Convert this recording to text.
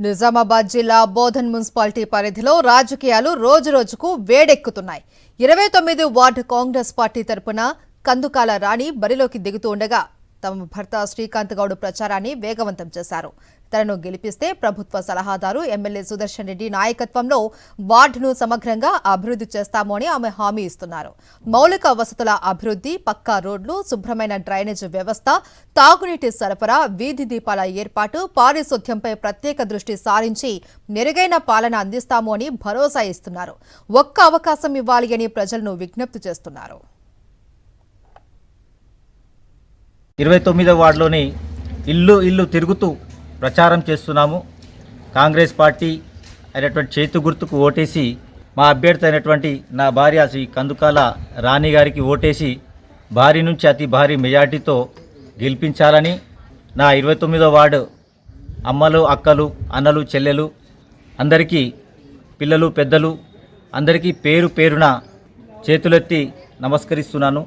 నిజామాబాద్ జిల్లా బోధన్ మున్సిపాలిటీ పరిధిలో రాజకీయాలు రోజురోజుకు వేడెక్కుతున్నాయి. 29 వార్డు కాంగ్రెస్ పార్టీ తరపున కందుకాల రాణి బరిలోకి దిగుతూ ఉండగా తమ భర్త శ్రీకాంత్ గౌడ్ ప్రచారాన్ని వేగవంతం చేశారు. తనను గెలిపిస్తే ప్రభుత్వ సలహాదారు ఎమ్మెల్యే సుదర్శన్ రెడ్డి నాయకత్వంలో వార్డును సమగ్రంగా అభివృద్ధి చేస్తామని ఆమె హామీ ఇస్తున్నారు. మౌలిక వసతుల అభివృద్ధి, పక్కా రోడ్లు, శుభ్రమైన డ్రైనేజ్ వ్యవస్థ, తాగునీటి సరఫరా, వీధి దీపాల ఏర్పాటు, పారిశుద్ధ్యంపై ప్రత్యేక దృష్టి సారించి మెరుగైన పాలన అందిస్తాము అని భరోసా ఇస్తున్నారు. ఒక్క అవకాశం ఇవ్వాలి అని ప్రజలను విజ్ఞప్తి చేస్తున్నారు. 29వ వార్డులోని ఇల్లు తిరుగుతూ ప్రచారం చేస్తున్నాము. కాంగ్రెస్ పార్టీ అయినటువంటి చేతు గుర్తుకు ఓటేసి మా అభ్యర్థి అయినటువంటి నా భార్య శ్రీ కందుకాల రాణి గారికి ఓటేసి భారీ నుంచి అతి భారీ మెజార్టీతో గెలిపించాలని నా 29వ వార్డు అమ్మలు, అక్కలు, అన్నలు, చెల్లెలు అందరికీ, పిల్లలు, పెద్దలు అందరికీ పేరు పేరున చేతులెత్తి నమస్కరిస్తున్నాను.